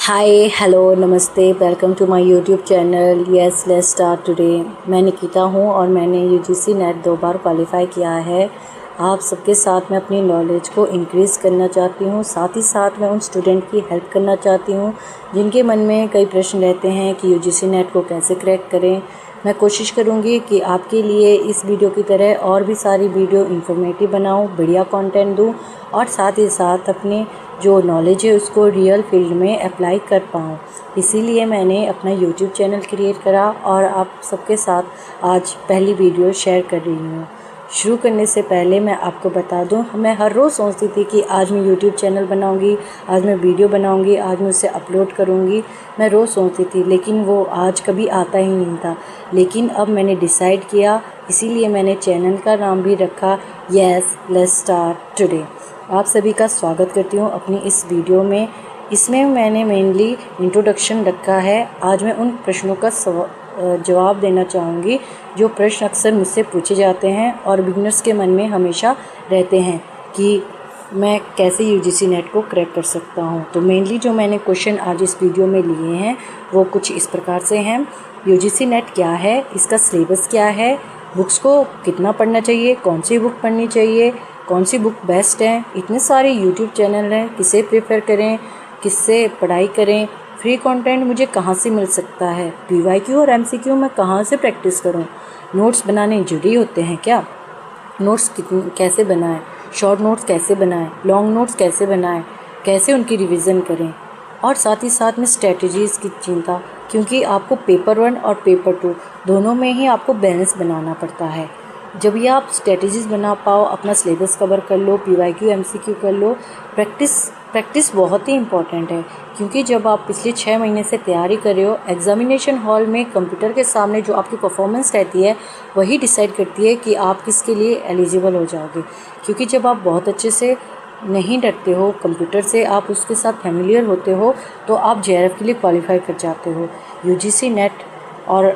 हाय hello नमस्ते welcome to my YouTube channel yes let's start today. मैं निकिता हूँ और मैंने यूजीसी नेट 2 बार क्वालिफ़ाई किया है। आप सबके साथ मैं अपनी नॉलेज को इंक्रीज़ करना चाहती हूँ, साथ ही साथ मैं उन स्टूडेंट की हेल्प करना चाहती हूँ जिनके मन में कई प्रश्न रहते हैं कि यूजीसी नेट को कैसे क्रैक करें। मैं कोशिश करूँगी कि आपके लिए इस वीडियो की तरह और भी सारी वीडियो इन्फॉर्मेटिव बनाऊँ, बढ़िया कंटेंट दूँ और साथ ही साथ अपनी जो नॉलेज है उसको रियल फील्ड में अप्लाई कर पाऊँ। इसीलिए मैंने अपना यूट्यूब चैनल क्रिएट करा और आप सबके साथ आज पहली वीडियो शेयर कर रही हूँ। शुरू करने से पहले मैं आपको बता दूं, मैं हर रोज़ सोचती थी कि आज मैं यूट्यूब चैनल बनाऊंगी, आज मैं वीडियो बनाऊंगी, आज मैं उसे अपलोड करूंगी। मैं रोज़ सोचती थी लेकिन वो आज कभी आता ही नहीं था। लेकिन अब मैंने डिसाइड किया, इसीलिए मैंने चैनल का नाम भी रखा यस लेट्स स्टार्ट टुडे। आप सभी का स्वागत करती हूँ अपनी इस वीडियो में। इसमें मैंने मेनली इंट्रोडक्शन रखा है। आज मैं उन प्रश्नों का जवाब देना चाहूँगी जो प्रश्न अक्सर मुझसे पूछे जाते हैं और बिगनर्स के मन में हमेशा रहते हैं कि मैं कैसे यूजीसी नेट को क्रैक कर सकता हूँ। तो मेनली जो मैंने क्वेश्चन आज इस वीडियो में लिए हैं वो कुछ इस प्रकार से हैं। यूजीसी नेट क्या है, इसका सिलेबस क्या है, बुक्स को कितना पढ़ना चाहिए, कौन सी बुक पढ़नी चाहिए, कौन सी बुक बेस्ट है, इतने सारे यूट्यूब चैनल हैं, किसे प्रेफर करें, किससे पढ़ाई करें, फ्री कंटेंट मुझे कहाँ से मिल सकता है, पीवाईक्यू और एमसीक्यू मैं कहाँ से प्रैक्टिस करूँ, नोट्स बनाने जरूरी होते हैं क्या, नोट्स कैसे बनाएं, शॉर्ट नोट्स कैसे बनाएं, लॉन्ग नोट्स कैसे बनाएं, कैसे उनकी रिवीजन करें, और साथ ही साथ में स्ट्रेटजीज़ की चिंता, क्योंकि आपको पेपर 1 और पेपर 2 दोनों में ही आपको बैलेंस बनाना पड़ता है। जब ये आप स्ट्रेटजीज़ बना पाओ, अपना सिलेबस कवर कर लो, पीवाईक्यू एमसीक्यू कर लो, प्रैक्टिस बहुत ही इम्पॉर्टेंट है। क्योंकि जब आप पिछले 6 महीने से तैयारी कर रहे हो, एग्जामिनेशन हॉल में कंप्यूटर के सामने जो आपकी परफॉर्मेंस रहती है वही डिसाइड करती है कि आप किसके लिए एलिजिबल हो जाओगे। क्योंकि जब आप बहुत अच्छे से नहीं डरते हो कंप्यूटर से, आप उसके साथ फैमिलियर होते हो, तो आप जेआरएफ के लिए क्वालिफाई कर जाते हो। यूजीसी नेट और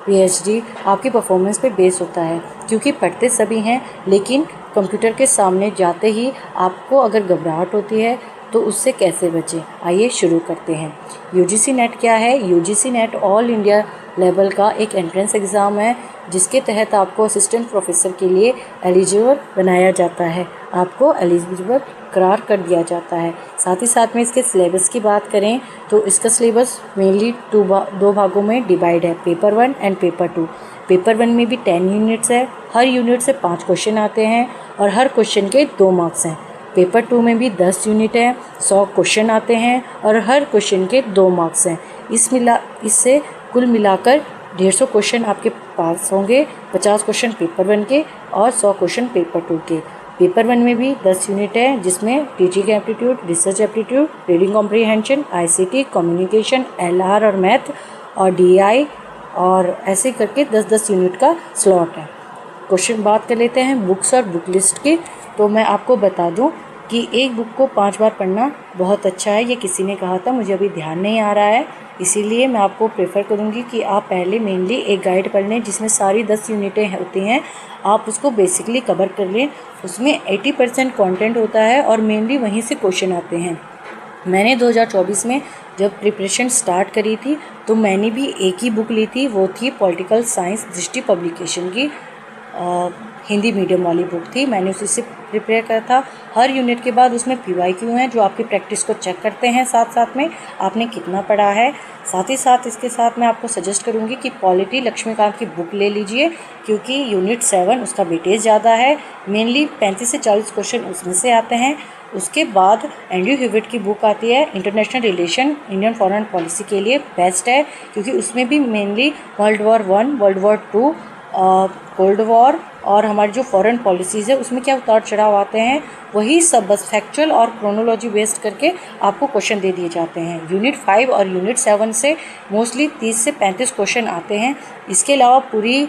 पीएचडी आपकी परफॉर्मेंस पे बेस होता है, क्योंकि पढ़ते सभी हैं लेकिन कंप्यूटर के सामने जाते ही आपको अगर घबराहट होती है तो उससे कैसे बचें। आइए शुरू करते हैं। यूजीसी नेट क्या है? UGC net all India level का एक एंट्रेंस एग्ज़ाम है जिसके तहत आपको असिस्टेंट प्रोफेसर के लिए एलिजिबल बनाया जाता है, आपको एलिजिबल करार कर दिया जाता है। साथ ही साथ में इसके सिलेबस की बात करें तो इसका सिलेबस मेनली दो भागों में डिवाइड है, पेपर 1 एंड पेपर 2। पेपर 1 में भी 10 यूनिट्स है, हर यूनिट से 5 क्वेश्चन आते हैं और हर क्वेश्चन के 2 मार्क्स हैं। पेपर 2 में भी 10 यूनिट है, 100 क्वेश्चन आते हैं और हर क्वेश्चन के 2 मार्क्स हैं। इससे कुल मिलाकर 150 क्वेश्चन आपके पास होंगे, 50 क्वेश्चन पेपर 1 के और 100 क्वेश्चन पेपर 2 के। पेपर 1 में भी 10 यूनिट है जिसमें teaching aptitude, research aptitude, reading comprehension, ICT, communication, LR और मैथ और डीआई और ऐसे करके 10-10 यूनिट का स्लॉट है। क्वेश्चन बात कर लेते हैं बुक्स और बुक लिस्ट की। तो मैं आपको बता दूं कि एक बुक को 5 बार पढ़ना बहुत अच्छा है, ये किसी ने कहा था, मुझे अभी ध्यान नहीं आ रहा है, इसीलिए मैं आपको प्रेफर करूंगी कि आप पहले मेनली एक गाइड पढ़ लें जिसमें सारी 10 यूनिटें होती हैं, आप उसको बेसिकली कवर कर लें। उसमें 80% कंटेंट होता है और मेनली वहीं से क्वेश्चन आते हैं। मैंने 2024 में जब प्रिपरेशन स्टार्ट करी थी तो मैंने भी एक ही बुक ली थी, वो थी पॉलिटिकल साइंस दृष्टि पब्लिकेशन की, हिंदी मीडियम वाली बुक थी। मैंने उसी से प्रिपेयर करा था। हर यूनिट के बाद उसमें पीवाईक्यू हैं जो आपकी प्रैक्टिस को चेक करते हैं, साथ साथ में आपने कितना पढ़ा है। साथ ही साथ इसके साथ मैं आपको सजेस्ट करूंगी कि पॉलिटी लक्ष्मीकांत की बुक ले लीजिए, क्योंकि यूनिट 7 उसका वेटेज ज़्यादा है, मेनली 35 से 40 क्वेश्चन उसमें से आते हैं। उसके बाद एंड्रयू ह्यूबर्ट की बुक आती है international relation Indian foreign policy के लिए बेस्ट है, क्योंकि उसमें भी mainly world war 1, world war 2, cold war और हमारी जो फॉरेन पॉलिसीज़ है उसमें क्या उतार चढ़ाव आते हैं वही सब बस फैक्चुअल और क्रोनोलॉजी बेस्ड करके आपको क्वेश्चन दे दिए जाते हैं। यूनिट 5 और यूनिट 7 से मोस्टली 30 से 35 क्वेश्चन आते हैं। इसके अलावा पूरी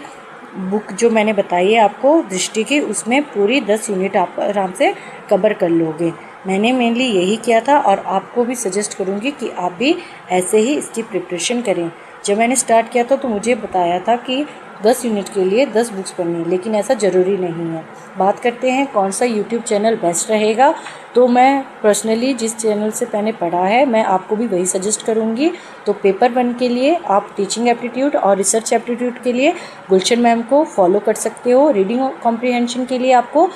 बुक जो मैंने बताई है आपको दृष्टि की, उसमें पूरी 10 यूनिट आप आराम से कवर कर लोगे। मैंने मेनली यही किया था और आपको भी सजेस्ट करूँगी कि आप भी ऐसे ही इसकी प्रिपरेशन करें। जब मैंने स्टार्ट किया था तो मुझे बताया था कि 10 यूनिट के लिए 10 बुक्स पढ़नी है, लेकिन ऐसा ज़रूरी नहीं है। बात करते हैं कौन सा यूट्यूब चैनल बेस्ट रहेगा। तो मैं पर्सनली जिस चैनल से मैंने पढ़ा है मैं आपको भी वही सजेस्ट करूँगी। तो पेपर 1 के लिए आप टीचिंग एप्टीट्यूड और रिसर्च एप्टीट्यूड के लिए गुलशन मैम को फॉलो कर सकते हो। रीडिंग और कॉम्प्रीहेंशन के लिए आपको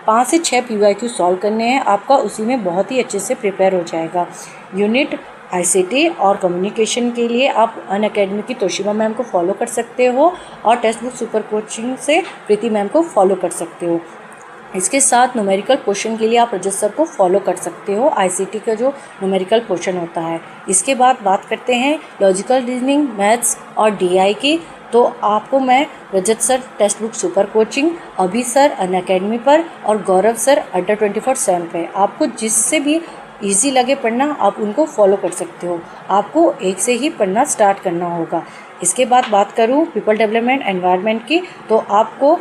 5 से 6 PYQ सॉल्व करने हैं, आपका उसी में बहुत ही अच्छे से प्रिपेयर हो जाएगा। यूनिट ICT और कम्युनिकेशन के लिए आप अनअकैडमी की तोशिबा मैम को फॉलो कर सकते हो और टेक्स्ट बुक सुपर कोचिंग से प्रीति मैम को फॉलो कर सकते हो। इसके साथ न्यूमेरिकल पोर्शन के लिए आप रजत सर को फॉलो कर सकते हो, ICT का जो न्यूमेरिकल पोर्शन होता है। इसके बाद बात करते हैं लॉजिकल रीजनिंग, मैथ्स और DI की। तो आपको मैं Rajat sir text book super coaching, अभी सर अनअकैडमी पर और गौरव सर अंडर 24/7 पे, आपको जिससे भी ईजी लगे पढ़ना आप उनको फॉलो कर सकते हो। आपको एक से ही पढ़ना स्टार्ट करना होगा। इसके बाद बात करूँ पीपल डेवलपमेंट एनवायरनमेंट की, तो आपको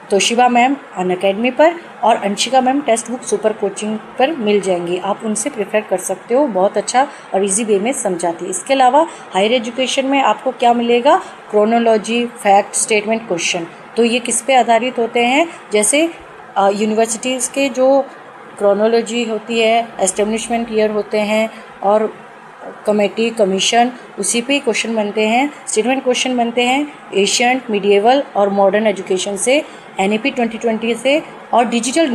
तोशिबा मैम अनअकैडमी पर और Anshika ma'am text book super coaching पर मिल जाएंगी, आप उनसे प्रेफर कर सकते हो। बहुत अच्छा और इजी वे में समझाती है। इसके अलावा हायर एजुकेशन में आपको क्या मिलेगा, क्रोनोलॉजी, फैक्ट, स्टेटमेंट, क्वेश्चन। तो ये किस पे आधारित होते हैं, जैसे यूनिवर्सिटीज़ के जो क्रोनोलॉजी होती है, एस्टेब्लिशमेंट ईयर होते हैं और कमेटी, कमीशन, उसी पे क्वेश्चन बनते हैं। स्टेटमेंट क्वेश्चन बनते हैं एशियंट, मिडिएवल और मॉडर्न एजुकेशन से, NEP 2020 से और डिजिटल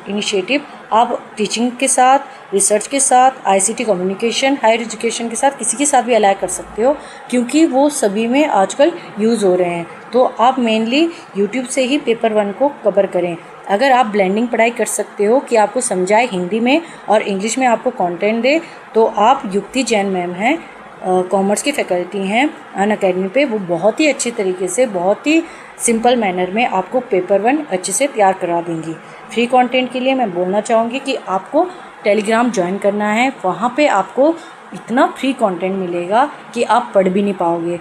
इनिशिएटिव। आप टीचिंग के साथ, रिसर्च के साथ, ICT कम्युनिकेशन, हायर एजुकेशन के साथ किसी के साथ भी अलाइ कर सकते हो, क्योंकि वो सभी में आजकल यूज़ हो रहे हैं। तो आप मेनली यूट्यूब से ही पेपर 1 को कवर करें। अगर आप ब्लेंडिंग पढ़ाई कर सकते हो कि आपको समझाए हिंदी में और इंग्लिश में आपको कंटेंट दे, तो आप युक्ति जैन मैम हैं, कॉमर्स की फैकल्टी हैं अनअकैडमी पे, वो बहुत ही अच्छी तरीके से, बहुत ही सिंपल मैनर में आपको पेपर 1 अच्छे से तैयार करा देंगी। फ्री कंटेंट के लिए मैं बोलना चाहूँगी कि आपको टेलीग्राम ज्वाइन करना है। वहाँ पे आपको इतना फ्री कंटेंट मिलेगा कि आप पढ़ भी नहीं पाओगे।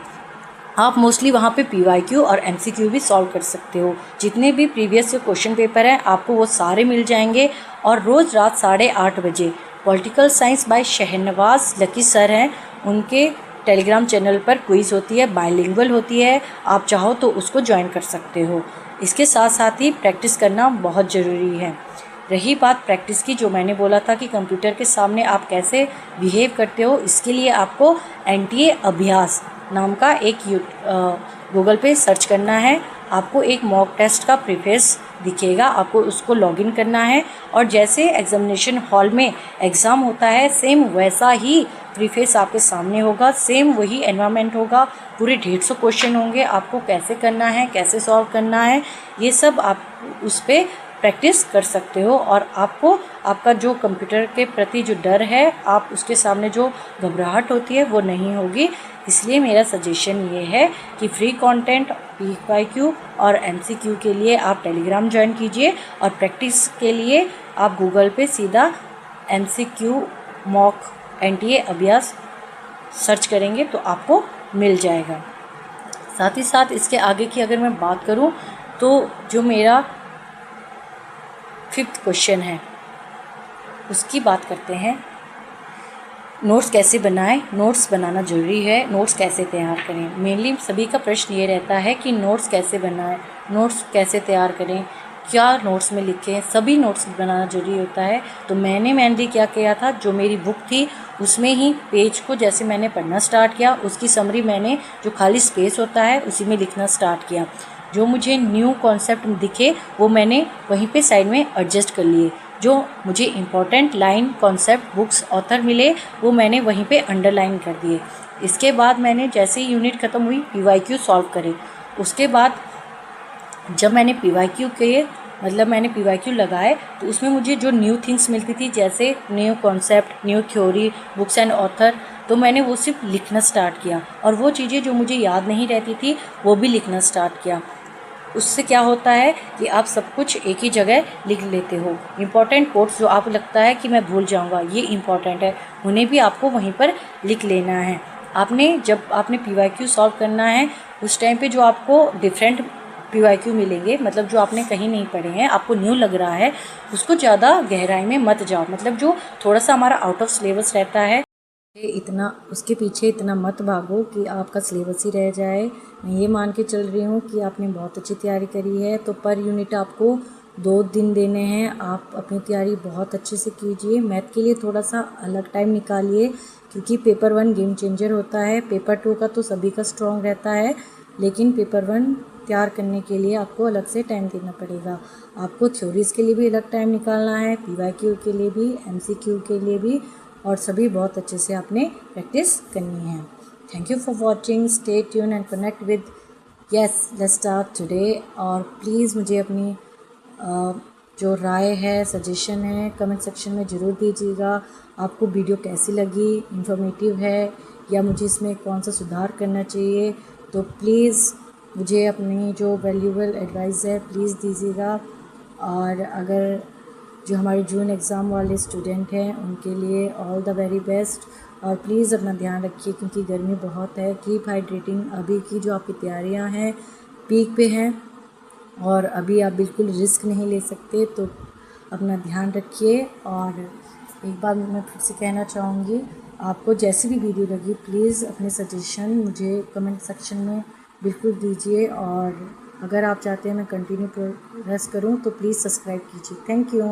आप मोस्टली वहाँ पे PYQ और MCQ भी सॉल्व कर सकते हो। जितने भी प्रीवियस क्वेश्चन पेपर हैं आपको वो सारे मिल जाएंगे। और रोज़ रात 8:30 बजे political science by Shahnawaz lucky sir हैं, उनके टेलीग्राम चैनल पर क्विज़ होती है, बाइलिंगुअल होती है, आप चाहो तो उसको ज्वाइन कर सकते हो। इसके साथ साथ ही प्रैक्टिस करना बहुत ज़रूरी है। रही बात प्रैक्टिस की, जो मैंने बोला था कि कंप्यूटर के सामने आप कैसे बिहेव करते हो, इसके लिए आपको NTA अभ्यास नाम का एक गूगल पे सर्च करना है। आपको एक मॉक टेस्ट का प्रीफेस दिखेगा, आपको उसको लॉगिन करना है और जैसे एग्जामिनेशन हॉल में एग्ज़ाम होता है सेम वैसा ही प्रीफेस आपके सामने होगा, सेम वही एनवायरनमेंट होगा, पूरे 150 क्वेश्चन होंगे। आपको कैसे करना है, कैसे सॉल्व करना है, ये सब आप उस पर प्रैक्टिस कर सकते हो। और आपको आपका जो कंप्यूटर के प्रति जो डर है, आप उसके सामने जो घबराहट होती है वो नहीं होगी। इसलिए मेरा सजेशन ये है कि फ्री कंटेंट PYQ और MCQ के लिए आप टेलीग्राम ज्वाइन कीजिए और प्रैक्टिस के लिए आप गूगल पे सीधा MCQ मॉक NTA अभ्यास सर्च करेंगे तो आपको मिल जाएगा। साथ ही साथ इसके आगे की अगर मैं बात करूं तो जो मेरा 5th क्वेश्चन है उसकी बात करते हैं। नोट्स कैसे बनाएं, नोट्स बनाना ज़रूरी है, नोट्स कैसे तैयार करें। मेनली सभी का प्रश्न ये रहता है कि नोट्स कैसे बनाएं, नोट्स कैसे तैयार करें, क्या नोट्स में लिखें। सभी नोट्स बनाना ज़रूरी होता है। तो मैंने मेनली क्या किया था, जो मेरी बुक थी उसमें ही पेज को जैसे मैंने पढ़ना स्टार्ट किया, उसकी समरी मैंने जो खाली स्पेस होता है उसी में लिखना स्टार्ट किया। जो मुझे न्यू कॉन्सेप्ट दिखे वो मैंने वहीं पे साइड में एडजस्ट कर लिए। जो मुझे important line, concept, books, author मिले वो मैंने वहीं पे अंडरलाइन कर दिए। इसके बाद मैंने जैसे ही यूनिट ख़त्म हुई PYQ सॉल्व करे। उसके बाद जब मैंने PYQ किए, मतलब मैंने PYQ लगाए, तो उसमें मुझे जो न्यू थिंग्स मिलती थी, जैसे new concept, new theory, books and author, तो मैंने वो सिर्फ लिखना स्टार्ट किया। और वो चीज़ें जो मुझे याद नहीं रहती थी वो भी लिखना स्टार्ट किया। उससे क्या होता है कि आप सब कुछ एक ही जगह लिख लेते हो। इम्पॉर्टेंट कोट्स जो आपको लगता है कि मैं भूल जाऊंगा, ये इम्पॉर्टेंट है, उन्हें भी आपको वहीं पर लिख लेना है। जब आपने PYQ सॉल्व करना है उस टाइम पे जो आपको डिफरेंट PYQ मिलेंगे, मतलब जो आपने कहीं नहीं पढ़े हैं, आपको न्यू लग रहा है, उसको ज़्यादा गहराई में मत जाओ। मतलब जो थोड़ा सा हमारा आउट ऑफ सिलेबस रहता है इतना उसके पीछे इतना मत भागो कि आपका सिलेबस ही रह जाए। मैं ये मान के चल रही हूँ कि आपने बहुत अच्छी तैयारी करी है। तो पर यूनिट आपको 2 दिन देने हैं। आप अपनी तैयारी बहुत अच्छे से कीजिए। मैथ के लिए थोड़ा सा अलग टाइम निकालिए, क्योंकि पेपर 1 गेम चेंजर होता है। पेपर 2 का तो सभी का स्ट्रॉन्ग रहता है, लेकिन पेपर 1 तैयार करने के लिए आपको अलग से टाइम देना पड़ेगा। आपको थ्योरीज़ के लिए भी अलग टाइम निकालना है, PYQ के लिए भी, MCQ के लिए भी, और सभी बहुत अच्छे से आपने प्रैक्टिस करनी है। Thank you for watching. Stay tune and connect with yes let's start today. और प्लीज़ मुझे अपनी जो राय है, सजेशन है, कमेंट सेक्शन में ज़रूर दीजिएगा। आपको वीडियो कैसी लगी, इन्फॉर्मेटिव है या मुझे इसमें कौन सा सुधार करना चाहिए, तो प्लीज़ मुझे अपनी जो वैल्यूएबल एडवाइस है प्लीज़ दीजिएगा। और अगर जो हमारे जून एग्ज़ाम वाले स्टूडेंट हैं उनके लिए ऑल द वेरी बेस्ट। और प्लीज़ अपना ध्यान रखिए, क्योंकि गर्मी बहुत है। Keep hydrating. अभी की जो आपकी तैयारियां हैं पीक पे हैं और अभी आप बिल्कुल रिस्क नहीं ले सकते, तो अपना ध्यान रखिए। और एक बार मैं फिर से कहना चाहूँगी, आपको जैसी भी वीडियो लगी प्लीज़ अपने सजेशन मुझे कमेंट सेक्शन में बिल्कुल दीजिए। और अगर आप चाहते हैं मैं कंटिन्यू प्रोग्रेस करूँ तो प्लीज़ सब्सक्राइब कीजिए। Thank you.